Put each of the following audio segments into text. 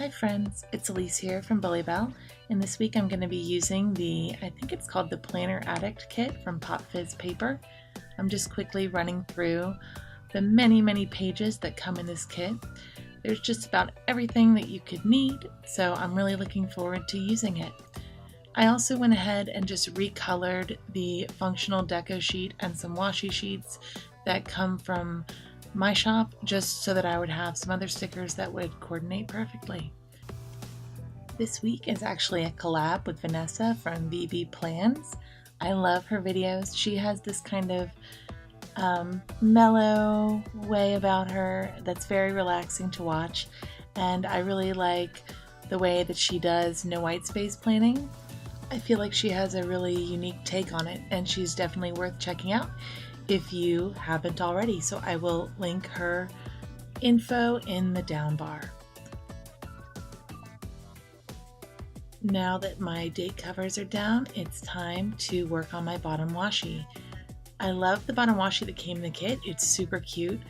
Hi friends, it's Elise here from Bulliebelle, and this week I'm going to be using I think it's called the Planner Addict Kit from PopFizzPaper. I'm just quickly running through the many pages that come in this kit. There's just about everything that you could need, so I'm really looking forward to using it. I also went ahead and just recolored the functional deco sheet and some washi sheets that come from my shop, just so that I would have some other stickers that would coordinate perfectly. This week is actually a collab with Vanessa from VBPlans. I love her videos. She has this kind of mellow way about her that's very relaxing to watch, and I really like the way that she does no white space planning. I feel like she has a really unique take on it, and she's definitely worth checking out if you haven't already. So I will link her info in the down bar. Now that my date covers are down, it's time to work on my bottom washi. I love the bottom washi that came in the kit. It's super cute,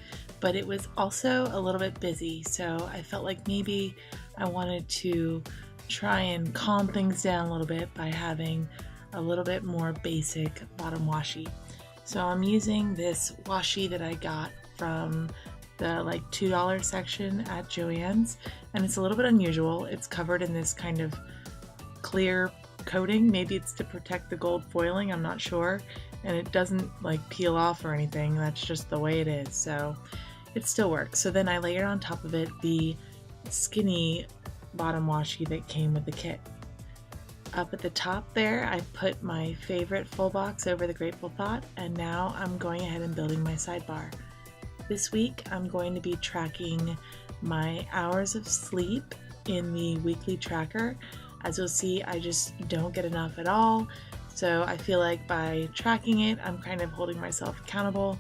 but it was also a little bit busy, so I felt like maybe I wanted to try and calm things down a little bit by having a little bit more basic bottom washi. So I'm using this washi that I got from the like $2 section at Joann's, and it's a little bit unusual. It's covered in this kind of clear coating. Maybe it's to protect the gold foiling, I'm not sure, and it doesn't like peel off or anything. That's just the way it is, so it still works. So then I layered on top of it the skinny bottom washi that came with the kit. Up at the top there, I put my favorite full box over the Grateful Thought, and now I'm going ahead and building my sidebar. This week I'm going to be tracking my hours of sleep in the weekly tracker. As you'll see, I just don't get enough at all, so I feel like by tracking it, I'm kind of holding myself accountable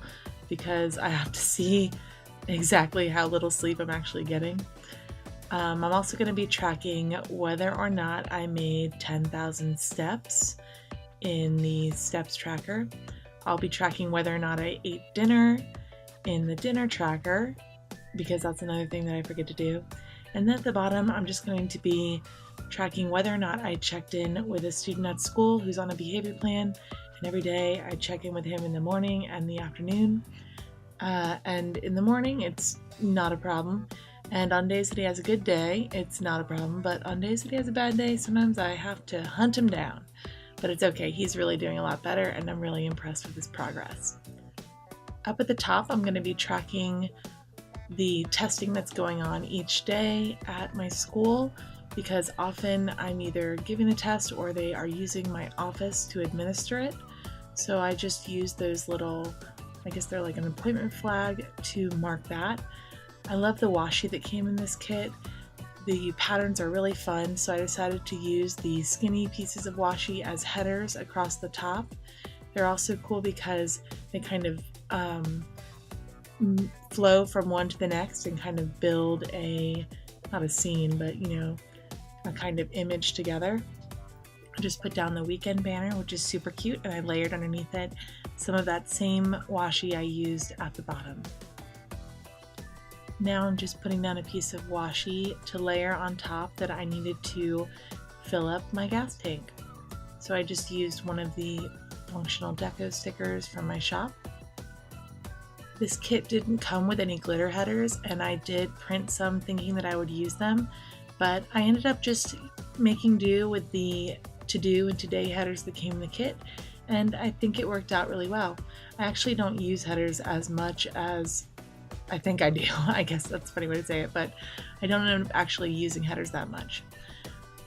because I have to see exactly how little sleep I'm actually getting. I'm also going to be tracking whether or not I made 10,000 steps in the steps tracker. I'll be tracking whether or not I ate dinner in the dinner tracker, because that's another thing that I forget to do. And then at the bottom, I'm just going to be tracking whether or not I checked in with a student at school who's on a behavior plan, and every day I check in with him in the morning and the afternoon. And in the morning, it's not a problem. And on days that he has a good day, it's not a problem, but on days that he has a bad day, sometimes I have to hunt him down. But it's okay, he's really doing a lot better, and I'm really impressed with his progress. Up at the top, I'm going to be tracking the testing that's going on each day at my school, because often I'm either giving a test or they are using my office to administer it. So I just use those little, I guess they're like an appointment flag, to mark that. I love the washi that came in this kit. The patterns are really fun, so I decided to use the skinny pieces of washi as headers across the top. They're also cool because they kind of flow from one to the next and kind of build not a scene, but a kind of image together. I just put down the weekend banner, which is super cute, and I layered underneath it some of that same washi I used at the bottom. Now I'm just putting down a piece of washi to layer on top that I needed to fill up my gas tank. So I just used one of the functional deco stickers from my shop. This kit didn't come with any glitter headers, and I did print some thinking that I would use them, but I ended up just making do with the to-do and today headers that came in the kit, and I think it worked out really well. I actually don't use headers as much as I think I do. I guess that's a funny way to say it, but I don't end up actually using headers that much.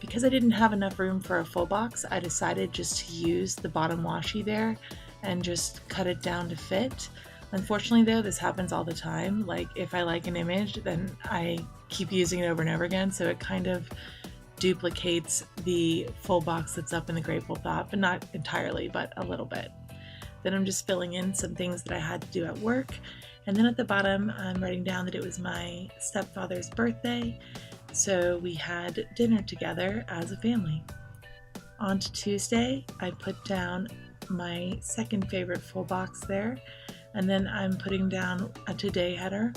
Because I didn't have enough room for a full box, I decided just to use the bottom washi there and just cut it down to fit. Unfortunately though, this happens all the time. Like if I like an image, then I keep using it over and over again, so it kind of duplicates the full box that's up in the Grateful Thought, but not entirely, but a little bit. Then I'm just filling in some things that I had to do at work. And then at the bottom, I'm writing down that it was my stepfather's birthday, so we had dinner together as a family. On to Tuesday, I put down my second favorite full box there, and then I'm putting down a today header.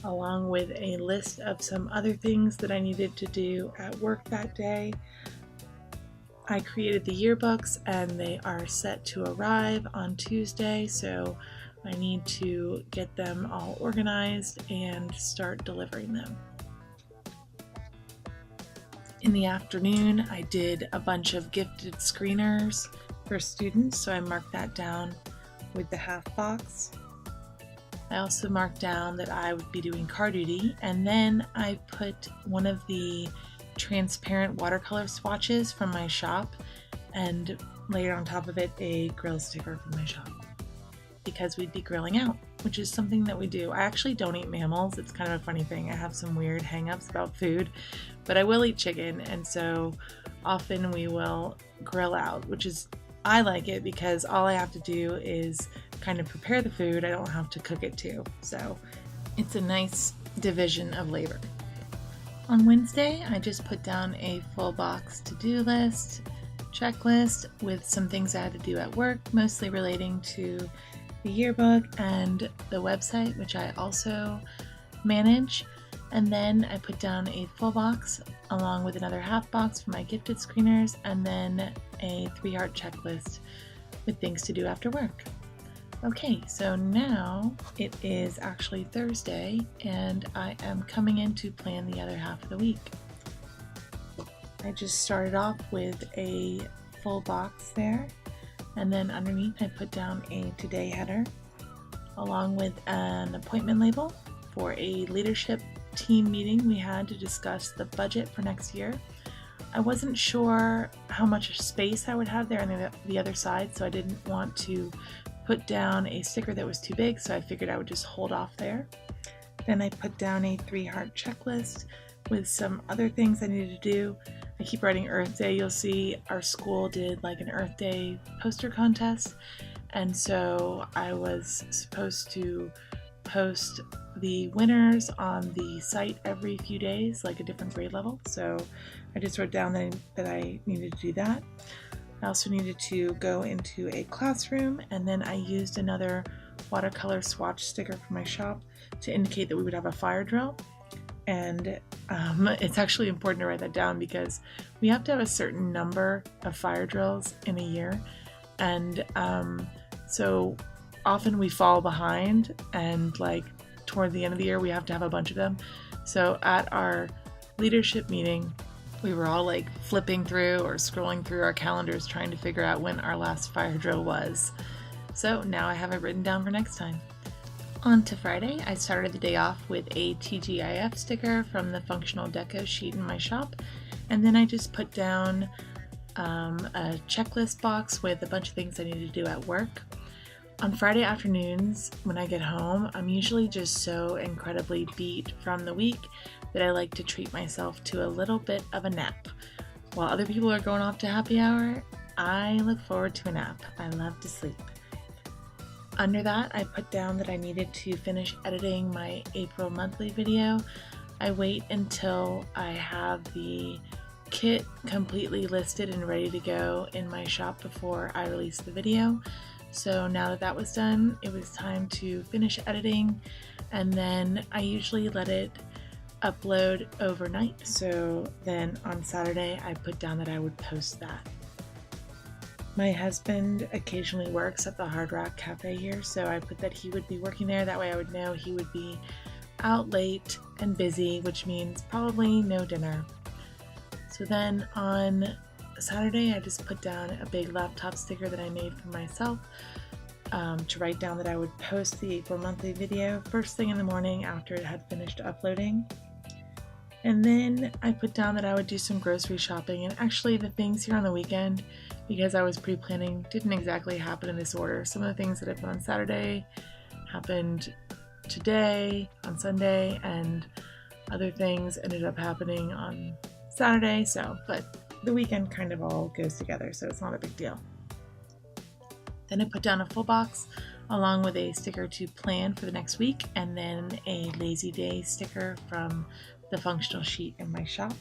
along with a list of some other things that I needed to do at work that day. I created the yearbooks and they are set to arrive on Tuesday, so I need to get them all organized and start delivering them. In the afternoon, I did a bunch of gifted screeners for students, so I marked that down with the half box. I also marked down that I would be doing car duty, and then I put one of the transparent watercolor swatches from my shop and layered on top of it a grill sticker from my shop, because we'd be grilling out, which is something that we do. I actually don't eat mammals. It's kind of a funny thing. I have some weird hang-ups about food, but I will eat chicken, and so often we will grill out, which is, I like it because all I have to do is kind of prepare the food. I don't have to cook it too. So it's a nice division of labor. On Wednesday, I just put down a full box to-do list, checklist with some things I had to do at work, mostly relating to the yearbook and the website, which I also manage. And then I put down a full box along with another half box for my gifted screeners, and then a 3-heart checklist with things to do after work. Okay, so now it is actually Thursday and I am coming in to plan the other half of the week. I just started off with a full box there, and then underneath I put down a today header along with an appointment label for a leadership team meeting we had to discuss the budget for next year. I wasn't sure how much space I would have there on the other side, so I didn't want to put down a sticker that was too big, so I figured I would just hold off there. Then I put down a 3-heart checklist with some other things I needed to do. I keep writing Earth Day. You'll see our school did like an Earth Day poster contest, and so I was supposed to post the winners on the site every few days, like a different grade level. So I just wrote down that I needed to do that. I also needed to go into a classroom, and then I used another watercolor swatch sticker from my shop to indicate that we would have a fire drill. And it's actually important to write that down because we have to have a certain number of fire drills in a year, and so often we fall behind, and like toward the end of the year we have to have a bunch of them. So at our leadership meeting, we were all like flipping through or scrolling through our calendars trying to figure out when our last fire drill was. So now I have it written down for next time. On to Friday, I started the day off with a TGIF sticker from the functional deco sheet in my shop, and then I just put down a checklist box with a bunch of things I need to do at work. On Friday afternoons, when I get home, I'm usually just so incredibly beat from the week that I like to treat myself to a little bit of a nap. While other people are going off to happy hour, I look forward to a nap. I love to sleep. Under that, I put down that I needed to finish editing my April monthly video. I wait until I have the kit completely listed and ready to go in my shop before I release the video. So now that that was done, it was time to finish editing, and then I usually let it upload overnight. So then on Saturday, I put down that I would post that. My husband occasionally works at the Hard Rock Cafe here, so I put that he would be working there. That way I would know he would be out late and busy, which means probably no dinner. So then on Saturday, I just put down a big laptop sticker that I made for myself to write down that I would post the April monthly video first thing in the morning after it had finished uploading. And then I put down that I would do some grocery shopping, and actually the things here on the weekend, because I was pre-planning, didn't exactly happen in this order. Some of the things that I put on Saturday happened today, on Sunday, and other things ended up happening on Saturday, but the weekend kind of all goes together, so it's not a big deal. Then I put down a full box along with a sticker to plan for the next week, and then a lazy day sticker from the functional sheet in my shop.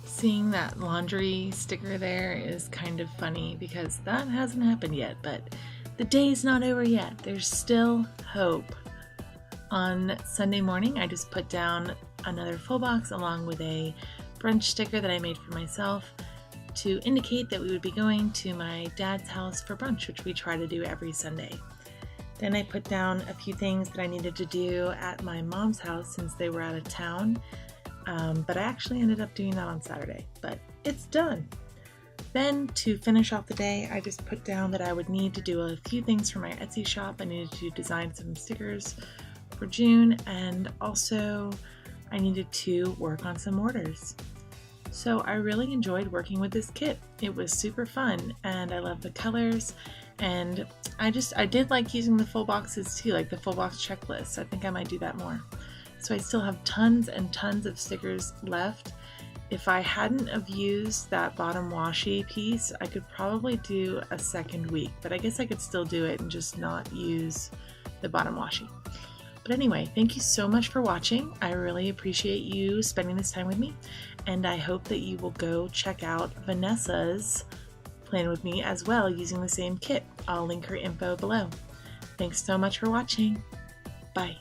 Seeing that laundry sticker there is kind of funny because that hasn't happened yet, but the day's not over yet. There's still hope. On Sunday morning, I just put down another full box along with a brunch sticker that I made for myself to indicate that we would be going to my dad's house for brunch, which we try to do every Sunday. Then I put down a few things that I needed to do at my mom's house since they were out of town, but I actually ended up doing that on Saturday, but it's done. Then to finish off the day, I just put down that I would need to do a few things for my Etsy shop. I needed to design some stickers for June, and also I needed to work on some orders. So I really enjoyed working with this kit. It was super fun and I love the colors, and I did like using the full boxes too, like the full box checklist. I think I might do that more. So I still have tons and tons of stickers left. If I hadn't have used that bottom washi piece, I could probably do a second week, but I guess I could still do it and just not use the bottom washi. But anyway, thank you so much for watching. I really appreciate you spending this time with me, and I hope that you will go check out Vanessa's plan with me as well using the same kit. I'll link her info below. Thanks so much for watching. Bye.